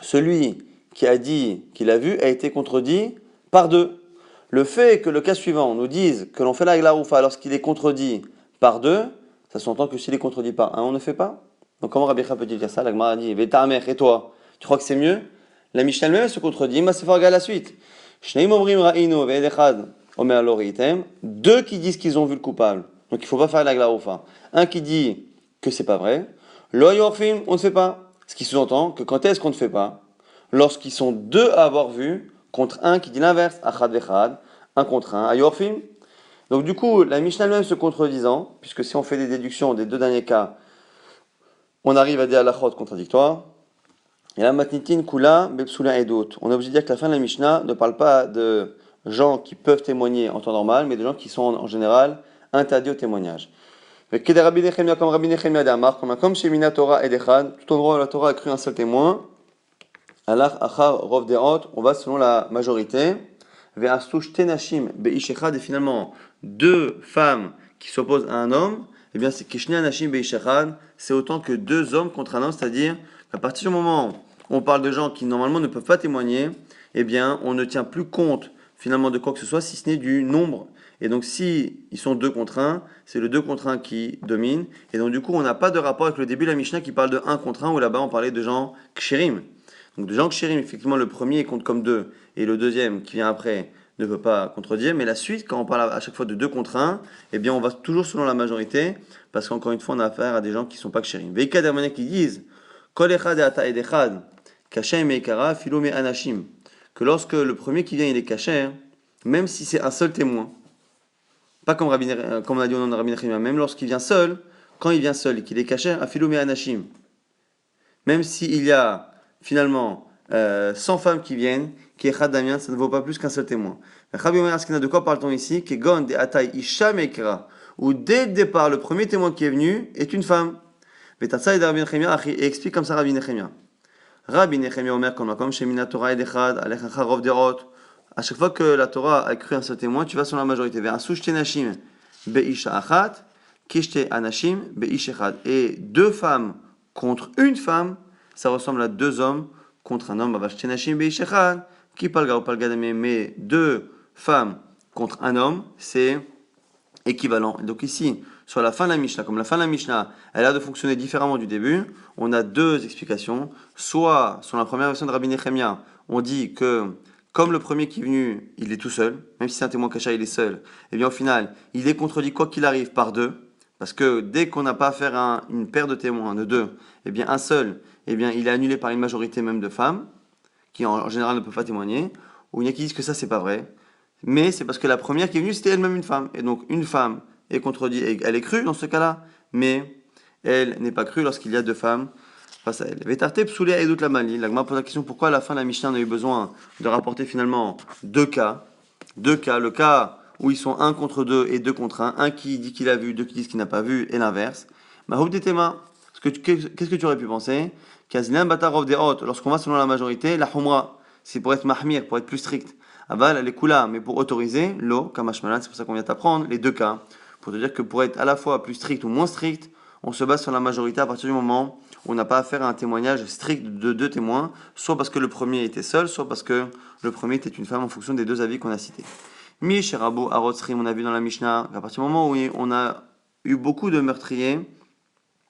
celui qui a dit qu'il a vu a été contredit par deux. Le fait que le cas suivant nous dise que l'on fait la Haïla lorsqu'il est contredit par deux, ça s'entend que s'il est contredit par un, on ne fait pas. Donc comment Rabbi Chia peut-il dire ça? La Gemara dit Vetamer, et toi, tu crois que c'est mieux? La Mishnah elle-même se contredit, mais c'est fort à la suite. Deux qui disent qu'ils ont vu le coupable. Donc il ne faut pas faire la Haïla. Un qui dit que c'est pas vrai. Lo yorfim, on ne fait pas. Ce qui sous-entend que quand est-ce qu'on ne fait pas? Lorsqu'ils sont deux à avoir vu contre un qui dit l'inverse, achad vechad, un contre un, ayorfim. Donc du coup, la Mishnah elle-même se contredisant, puisque si on fait des déductions des deux derniers cas, on arrive à des halachot contradictoires. Et la matnitin kula bepsula et d'autres. On est obligé de dire que la fin de la Mishnah ne parle pas de gens qui peuvent témoigner en temps normal, mais de gens qui sont en général interdits au témoignage. Comme Rabbi Nechemia d'Amar, comme chez Mina Torah et Dechad, tout endroit où la Torah a cru un seul témoin, Alach achar rov deot, on va selon la majorité. Ve'astush tenashim be'ishechad, et finalement deux femmes qui s'opposent à un homme, eh bien c'est kishne anashim be'ishechad, c'est autant que deux hommes contre un homme, c'est-à-dire qu'à partir du moment où on parle de gens qui normalement ne peuvent pas témoigner, eh bien on ne tient plus compte finalement de quoi que ce soit si ce n'est du nombre. Et donc si ils sont deux contre un, c'est le deux contre un qui domine. Et donc du coup on n'a pas de rapport avec le début de la Mishnah qui parle de un contre un, où là-bas on parlait de gens kshérim. Donc de gens kshérim, effectivement le premier compte comme deux, et le deuxième qui vient après ne peut pas contredire, mais la suite, quand on parle à chaque fois de 2 contre 1, eh bien on va toujours selon la majorité, parce qu'encore une fois, on a affaire à des gens qui ne sont pas kshérim. Veika d'Armaniens qui disent Kol echad et ata ed echad, kashem et kara, philo me anashim. Que lorsque le premier qui vient, il est caché, même si c'est un seul témoin, pas comme, comme on a dit au nom de Rabbi Nechemia, même lorsqu'il vient seul, quand il vient seul et qu'il est caché, philo me anashim. Même s'il y a finalement 100 femmes qui viennent, qui est Khadamien, ça ne vaut pas plus qu'un seul témoin. De quoi parle-t-on ici? Où dès le départ, le premier témoin qui est venu est une femme. Et explique comme ça Rabbi Nechemia. Rabbi Nechemia Omer, comme chez Mina Torah et Echad, Alech Acharov Derot. À chaque fois que la Torah a cru un seul témoin, tu vas sur la majorité. Vers Asushte Nashim Beisha Achat, Kishte Anashim Beish Echad. Et 2 femmes contre une femme, ça ressemble à 2 hommes contre un homme. Mais 2 femmes contre un homme, c'est équivalent. Et donc ici, sur la fin de la Mishnah, comme la fin de la Mishnah, elle a de fonctionner différemment du début, on a 2 explications. Soit, sur la première version de Rabbi Nechemia, on dit que comme le premier qui est venu, il est tout seul, même si c'est un témoin caché, il est seul, et bien au final, il est contredit quoi qu'il arrive par 2. Parce que dès qu'on n'a pas affaire à une paire de témoins, de 2, eh bien un seul, eh bien il est annulé par une majorité même de femmes, qui en général ne peuvent pas témoigner, ou il y en a qui disent que ça c'est pas vrai, mais c'est parce que la première qui est venue c'était elle-même une femme, et donc une femme est contredite, elle est crue dans ce cas-là, mais elle n'est pas crue lorsqu'il y a 2 femmes face à elle. Vetarte psoulé et doute la mali. L'agma pose la question pourquoi à la fin de la Mishnah on a eu besoin de rapporter finalement 2 cas, le cas où ils sont 1 contre 2 et 2 contre 1 qui dit qu'il a vu, 2 qui disent qu'il n'a pas vu, et l'inverse. Mahoub des témas, qu'est-ce que tu aurais pu penser? Kazinan batarov de hot, lorsqu'on va selon la majorité, la humra, c'est pour être mahmir, pour être plus strict. Aval, les kula, mais pour autoriser, l'eau, kamashmalan, c'est pour ça qu'on vient t'apprendre, les 2 cas. Pour te dire que pour être à la fois plus strict ou moins strict, on se base sur la majorité à partir du moment où on n'a pas affaire à un témoignage strict de 2 témoins, soit parce que le premier était seul, soit parce que le premier était une femme en fonction des 2 avis qu'on a cités. Mish et Rabo Arotsrim, on a vu dans la Mishnah qu'à partir du moment où on a eu beaucoup de meurtriers,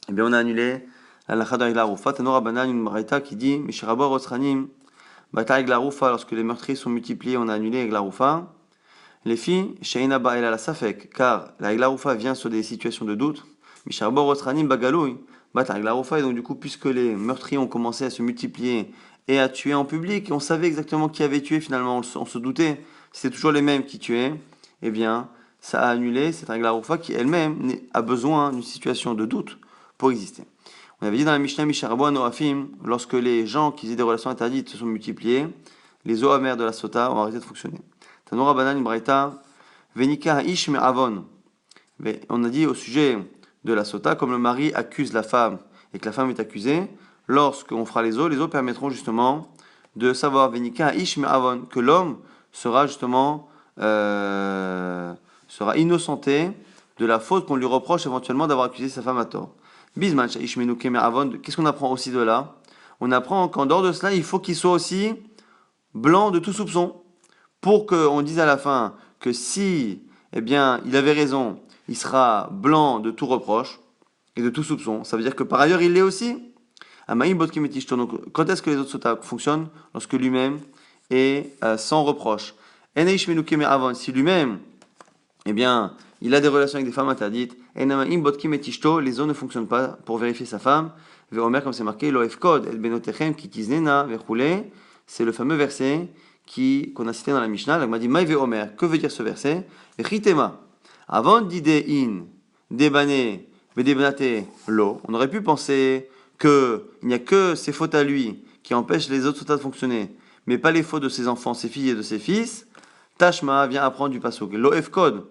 eh bien on a annulé la lacha de la roufa. Tanora Banan, une braïta qui dit Mish et Rabo Arotsranim, bata avec la roufa, lorsque les meurtriers sont multipliés, on a annulé avec la roufa. Les filles, Sheina Ba la Safek, car la Eglaroufa vient sur des situations de doute. Mish et Rabo Arotsranim Bagaloui, bata avec la roufa, et donc du coup, puisque les meurtriers ont commencé à se multiplier et à tuer en public, et on savait exactement qui avait tué finalement, on se doutait. C'est toujours les mêmes qui tuaient, eh bien, ça a annulé cette règle Aroufa qui elle-même a besoin d'une situation de doute pour exister. On avait dit dans la Mishnah Misharabo Noafim, lorsque les gens qui faisaient des relations interdites se sont multipliés, les eaux amères de la sota ont arrêté de fonctionner. Tanora Banan Braïta, Venika Ish me Avon. On a dit au sujet de la sota, comme le mari accuse la femme et que la femme est accusée, lorsqu'on fera les eaux permettront justement de savoir Venika Ish me Avon, que l'homme sera justement sera innocenté de la faute qu'on lui reproche éventuellement d'avoir accusé sa femme à tort. Bisman, qu'est-ce qu'on apprend aussi de là? On apprend qu'en dehors de cela, il faut qu'il soit aussi blanc de tout soupçon, pour qu'on dise à la fin que si, eh bien, il avait raison, il sera blanc de tout reproche et de tout soupçon. Ça veut dire que par ailleurs, il l'est aussi. Donc, quand est-ce que les autres sotas fonctionnent? Lorsque lui-même est sans reproche. Si lui-même, eh bien, il a des relations avec des femmes interdites, les eaux ne fonctionnent pas pour vérifier sa femme. Comme c'est marqué, c'est le fameux verset qu'on a cité dans la Mishnah. Donc, on m'a dit, que veut dire ce verset? Avant d'idée in, débane, vedébnate, l'eau, on aurait pu penser qu'il n'y a que ses fautes à lui qui empêchent les autres sotas de fonctionner, mais pas les fautes de ses enfants, ses filles et de ses fils. Tashma vient apprendre du pasuk. Loef code.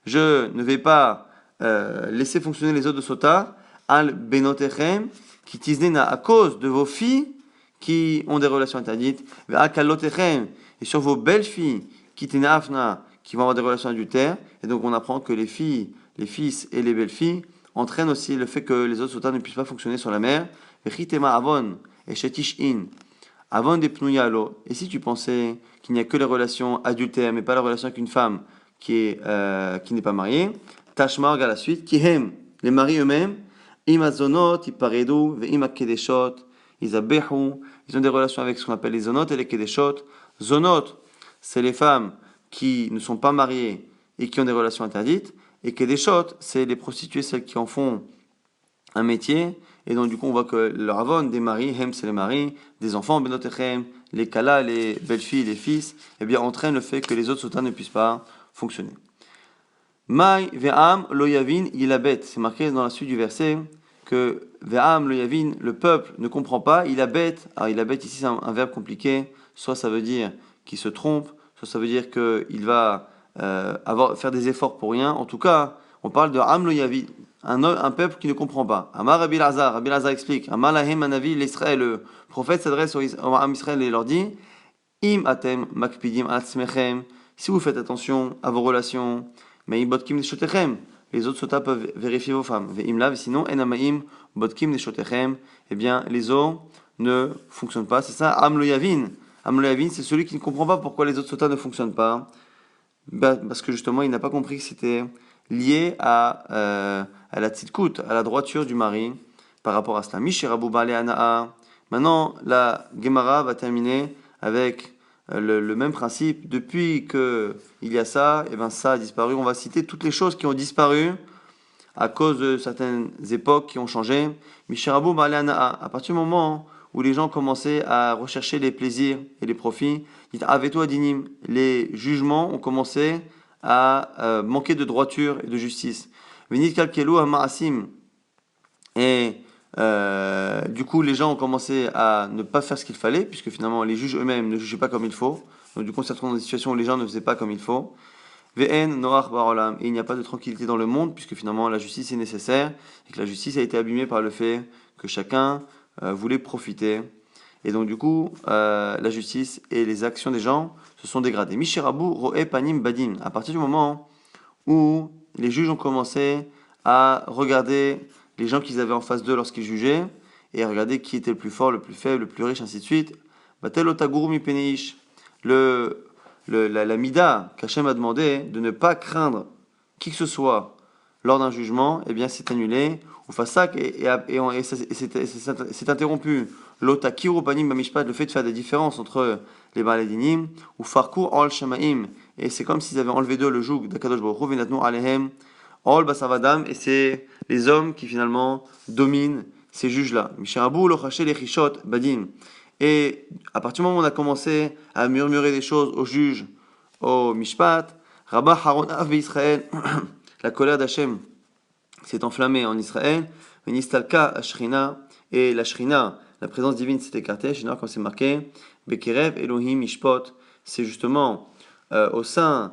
Je ne vais pas laisser fonctionner les autres de sota. Al benotechem qui tiznena à cause de vos filles qui ont des relations interdites. Ve'al kalotechem et sur vos belles filles qui afna qui vont avoir des relations adultères. Et donc on apprend que les filles, les fils et les belles filles entraînent aussi le fait que les autres sotas ne puissent pas fonctionner sur la mer. Ve'chitema avon et shetish in. Avant des pnuyalo, et si tu pensais qu'il n'y a que les relations adultères, mais pas la relation avec une femme qui n'est pas mariée, Tashma, regarde la suite, qui aiment les maris eux-mêmes, imazonot, iparedu, ve'ima kedeshot, isabehu, ils ont des relations avec ce qu'on appelle les zonot et les kedeshot. Zonot, c'est les femmes qui ne sont pas mariées et qui ont des relations interdites, et Kedeshot, c'est les prostituées, celles qui en font un métier, et donc du coup on voit que leur avon, des maris, hem c'est les maris, des enfants, benotechem, les kala, les belles-filles, les fils, eh bien entraînent le fait que les autres sotas ne puissent pas fonctionner. Mai ve'am lo yavin ilabet, c'est marqué dans la suite du verset que ve'am lo yavin, le peuple ne comprend pas, ilabet, alors ilabet ici c'est un verbe compliqué, soit ça veut dire qu'il se trompe, soit ça veut dire qu'il va faire des efforts pour rien, en tout cas on parle de am lo yavin, un peuple qui ne comprend pas. Amar Rabbi Lazar explique, Amar lahem anavi l'Israël, le prophète s'adresse au Am Israël et leur dit, Im atem makpidim atzmechem, si vous faites attention à vos relations, mais botkim neshotechem, les autres sotas peuvent vérifier vos femmes. Ve'im lav, sinon enamaim botkim neshotechem, eh bien les eaux ne fonctionnent pas. C'est ça, am lo yavin. Am lo yavin, c'est celui qui ne comprend pas pourquoi les autres sotas ne fonctionnent pas. Parce que justement, il n'a pas compris que c'était lié à la tzidkut, à la droiture du mari par rapport à cela. Mishirabu bale anaa. Maintenant, la Gemara va terminer avec le même principe. Depuis qu'il y a ça, et ben ça a disparu. On va citer toutes les choses qui ont disparu à cause de certaines époques qui ont changé. Mishirabu bale anaa. À partir du moment où les gens commençaient à rechercher les plaisirs et les profits, les jugements ont commencé à manquer de droiture et de justice. Venit kalkelu ma'asim. Et du coup, les gens ont commencé à ne pas faire ce qu'il fallait, puisque finalement, les juges eux-mêmes ne jugeaient pas comme il faut. Donc, du coup, on se retrouve dans des situations où les gens ne faisaient pas comme il faut. V'en noach barolam. Et il n'y a pas de tranquillité dans le monde, puisque finalement, la justice est nécessaire, et que la justice a été abîmée par le fait que chacun voulait profiter. Et donc, du coup, la justice et les actions des gens se sont dégradées. Mishirabu ro'e panim badim. À partir du moment où les juges ont commencé à regarder les gens qu'ils avaient en face d'eux lorsqu'ils jugeaient, et à regarder qui était le plus fort, le plus faible, le plus riche, ainsi de suite. Batel otaguru mi peneish. La mida qu'Hachem a demandé de ne pas craindre qui que ce soit lors d'un jugement, eh bien c'est annulé. Ou fasak et c'est interrompu. L'otakiru panim bamishpat, le fait de faire des différences entre les baladinim, ou farkur al shamaim, et c'est comme s'ils avaient enlevé d'eux le joug d'Akadosh Baruch Hu, venatnu alehem al basavadam, et c'est les hommes qui finalement dominent ces juges-là. Misharabu lo chaché les chishot badim. Et à partir du moment où on a commencé à murmurer des choses aux juges, au mishpat, Rabba Haron Av Israël, la colère d'Hachem s'est enflammée en Israël, Venistalka Ashrina, et la Shrina, la présence divine s'est écartée, généralement comme c'est marqué, Bekerev Elohim Mishpot, c'est justement au sein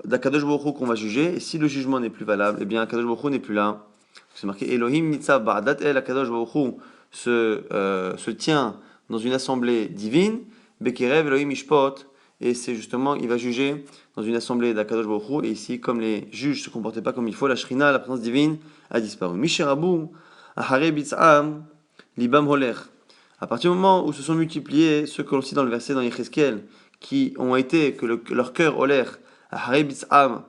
d'Akadosh Baruch Hu qu'on va juger, et si le jugement n'est plus valable, eh bien Akadosh Baruch Hu n'est plus là. C'est marqué Elohim Nitzav Ba'adat El, Akadosh Baruch Hu se tient dans une assemblée divine, Bekerev Elohim Mishpot, et c'est justement, il va juger dans une assemblée d'Akadosh Baruch Hu, et ici, comme les juges ne se comportaient pas comme il faut, la Shrina, la présence divine, a disparu. Misherabu, Ahare Bitz'am, Libam Holer. À partir du moment où se sont multipliés ceux que l'on cite dans le verset dans Yecheskel, qui ont été, que leur cœur Holer, Ahare Bitz'am,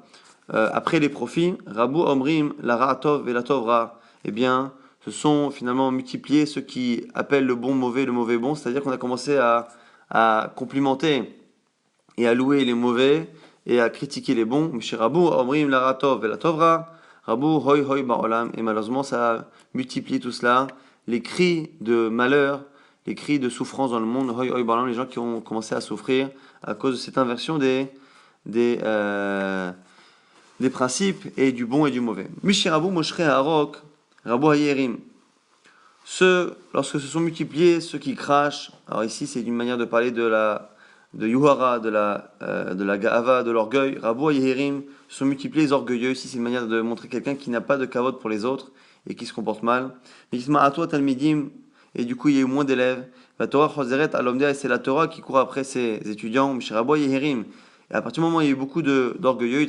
après les profits, Rabu Omrim, la Ra'atov et la Tovra, eh bien, se sont finalement multipliés ceux qui appellent le bon mauvais, le mauvais bon, c'est-à-dire qu'on a commencé à complimenter et à louer les mauvais et à critiquer les bons. Rabu Omrim, la Ra'atov et la Tovra, Rabu Hoi Hoi Ba'olam, et malheureusement ça a multiplié tout cela, les cris de malheur, les cris de souffrance dans le monde, Hoi Hoi Ba'olam, les gens qui ont commencé à souffrir à cause de cette inversion des principes et du bon et du mauvais. Mishirabu Moshre Harok, Rabu Hayerim. Lorsque se sont multipliés ceux qui crachent, alors ici c'est une manière de parler de Yuhara, de la Ga'ava, de l'orgueil. Rabu Hayerim se sont multipliés les orgueilleux. Ici c'est une manière de montrer quelqu'un qui n'a pas de kavod pour les autres et qui se comporte mal. Mishma'atwa Talmidim, et du coup il y a eu moins d'élèves. La Torah Choseret Alomdea, et c'est la Torah qui court après ses étudiants. Mishrabu Hayerim. Et à partir du moment où il y a eu beaucoup d'orgueilleux,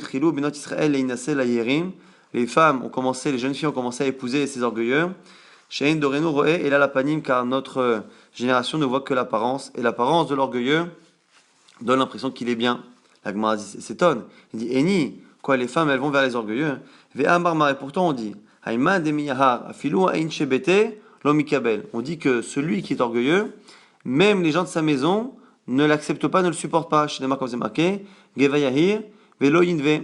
les femmes ont commencé, les jeunes filles ont commencé à épouser ces orgueilleux. Shein Dorenu Roe et là la panim, car notre génération ne voit que l'apparence, et l'apparence de l'orgueilleux donne l'impression qu'il est bien. La Gemara s'étonne. Il dit Eni, quoi, les femmes elles vont vers les orgueilleux. Et pourtant on dit Haïma demiyahar afilu ain shebete lo mikabel. On dit que celui qui est orgueilleux, même les gens de sa maison ne l'accepte pas, ne le supporte pas. Chez les marques, comme c'est marqué, Gevayahir, Velo Inve.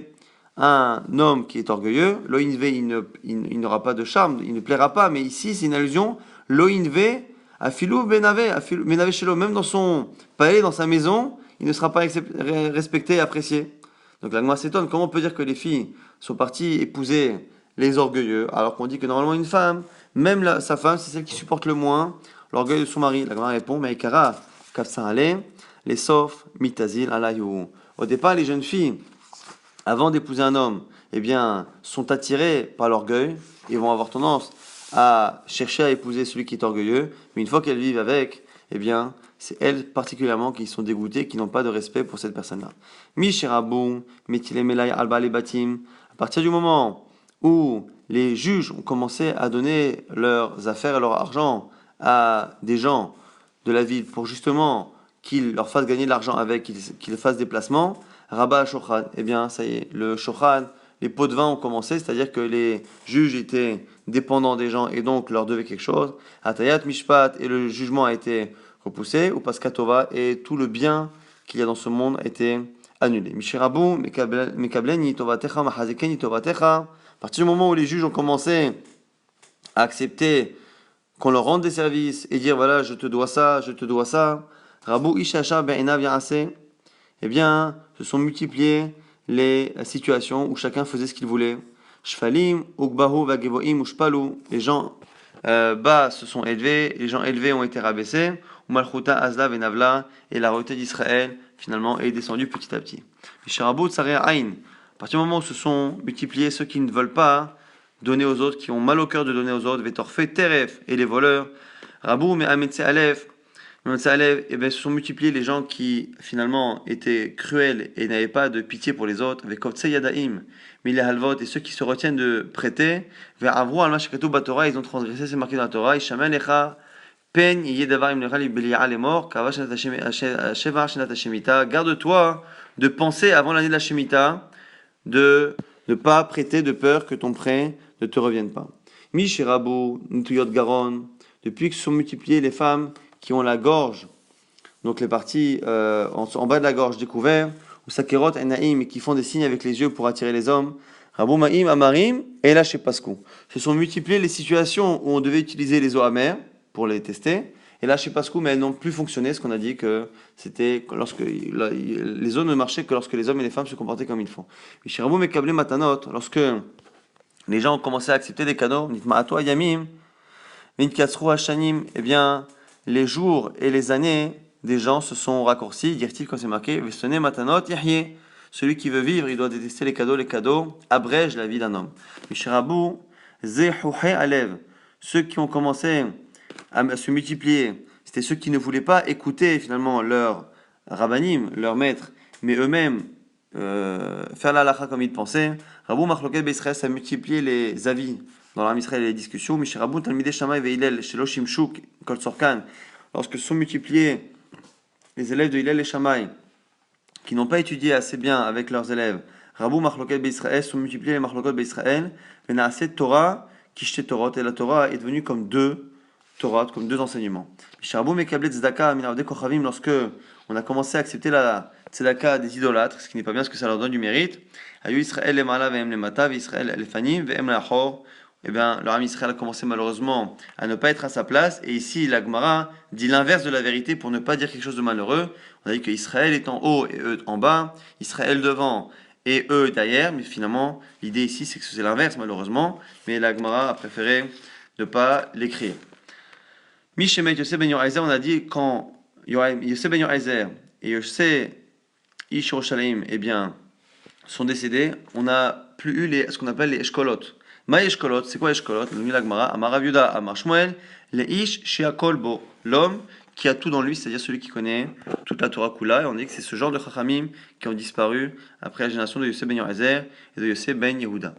Un homme qui est orgueilleux, Lo Inve, il n'aura pas de charme, il ne plaira pas, mais ici, c'est une allusion, Lo Inve, Afilou Benave Shelo, même dans son palais, dans sa maison, il ne sera pas respecté et apprécié. Donc la Gemara s'étonne, comment on peut dire que les filles sont parties épouser les orgueilleux, alors qu'on dit que normalement une femme, même sa femme, c'est celle qui supporte le moins l'orgueil de son mari. La Gemara répond, mais Ekara, Kafsa Ale, les Sof, Mitazil, Alayou. Au départ, les jeunes filles, avant d'épouser un homme, eh bien, sont attirées par l'orgueil et vont avoir tendance à chercher à épouser celui qui est orgueilleux, mais une fois qu'elles vivent avec, eh bien, c'est elles particulièrement qui sont dégoûtées, qui n'ont pas de respect pour cette personne-là. Mishirabou, Metilemelay Alba Batim, à partir du moment où les juges ont commencé à donner leurs affaires et leur argent à des gens de la ville pour justement qu'ils leur fassent gagner de l'argent avec, qu'ils fassent des placements, Rabat Shochan, eh bien, ça y est, le Shochan, les pots de vin ont commencé, c'est-à-dire que les juges étaient dépendants des gens et donc leur devaient quelque chose. Atayat Mishpat, et le jugement a été repoussé, ou Paskatova, et tout le bien qu'il y a dans ce monde a été annulé. Mishirabou, Mekableni, Tovatecha, Mahazekeni, Tovatecha. À partir du moment où les juges ont commencé à accepter qu'on leur rende des services et dire voilà, je te dois ça, je te dois ça, Rabou Ishasha Be'enav Ya'ase, eh bien, se sont multipliées les situations où chacun faisait ce qu'il voulait. Shfalim, Ugbahu, Vageboim, Ushpalu. Les gens bas se sont élevés, les gens élevés ont été rabaissés. Umalchuta, Azla, Venavla, et la royauté d'Israël, finalement, est descendue petit à petit. Misharabut, Sarer Aïn. À partir du moment où se sont multipliés ceux qui ne veulent pas donner aux autres, qui ont mal au cœur de donner aux autres, Vetorfe, Teref, et les voleurs, Rabou, mais Ametse Alef, eh bien, se sont multipliés les gens qui finalement étaient cruels et n'avaient pas de pitié pour les autres. Avec Kovtse Yadaim, Mille Halvot, et ceux qui se retiennent de prêter, vers Avro Alma Shekatu Batora, ils ont transgressé, c'est marqué dans la Torah, Ishamen Echa, Pen Yedavar Imnechal Belia les morts, Kava Sheva Shenat Hashemita, garde-toi de penser avant l'année de la Shemitah, de ne pas prêter de peur que ton prêt ne te revienne pas. Mishirabu, Nutuyot Garon, depuis que se sont multipliées les femmes qui ont la gorge, donc les parties en bas de la gorge découvert, ou Sakerot et Naïm, qui font des signes avec les yeux pour attirer les hommes, Rabou Maïm, Amarim, et là chez Pascou. Se sont multipliées les situations où on devait utiliser les eaux amères pour les tester, et là chez Pascou, mais elles n'ont plus fonctionné, ce qu'on a dit que c'était lorsque les eaux ne marchaient que lorsque les hommes et les femmes se comportaient comme il faut. Chez Rabou Mekablé Matanot, lorsque les gens ont commencé à accepter des cadeaux, Nitma Atoi Yamim, Vinkatsru Hashanim, eh bien, les jours et les années des gens se sont raccourcis, dire-t-il quand c'est marqué, Vesone Matanot Yahye. Celui qui veut vivre, il doit détester les cadeaux abrègent la vie d'un homme. Mishrabu Zehouhe Alev. Ceux qui ont commencé à se multiplier, c'était ceux qui ne voulaient pas écouter finalement leur rabbanim, leur maître, mais eux-mêmes faire la halakha comme ils pensaient. Rabou Machloket Beisraël, ça a multiplié les avis dans l'armée Israël et les discussions. Mishrabu Talmidei Shammai Ve'Hillel Shelo Shimshuk Kol Sorkan. Lorsque sont multipliés les élèves de Hillel et Shammai qui n'ont pas étudié assez bien avec leurs élèves, Rabou Machloket Beisraël, sont multipliés les Machlokot Beisraël, Venaase Torah, Kishte Torot, et la Torah est devenue comme deux Torah, comme deux enseignements. Rabou Mekablet Tzedaka Minavde Kochavim, lorsque on a commencé à accepter la Tzedaka des idolâtres, ce qui n'est pas bien, parce que ça leur donne du mérite. Ayu Israël les Mala ve'em les Mata, Israël les Fanim, ve'em la Chor. Eh bien, leur ami Israël a commencé malheureusement à ne pas être à sa place. Et ici, la Gemara dit l'inverse de la vérité pour ne pas dire quelque chose de malheureux. On a dit que Israël est en haut et eux en bas, Israël devant et eux derrière. Mais finalement, l'idée ici, c'est que c'est l'inverse malheureusement. Mais la Gemara a préféré ne pas l'écrire. Mishemet Yosef ben Yoazer, on a dit quand Yosef ben Yoazer et Yosef Ish Yerushalayim, eh bien, sont décédés, on n'a plus eu ce qu'on appelle les Eshkolot. Ma Eshkolot, c'est quoi Eshkolot? Nous dit la Gemara, Amar Rav Yuda, Amar Shmuel, les Ish Sheakol Bo, l'homme qui a tout dans lui, c'est-à-dire celui qui connaît toute la Torah Kula, et on dit que c'est ce genre de Chachamim qui ont disparu après la génération de Yosef ben Yoazer et de Yosef ben Yehuda.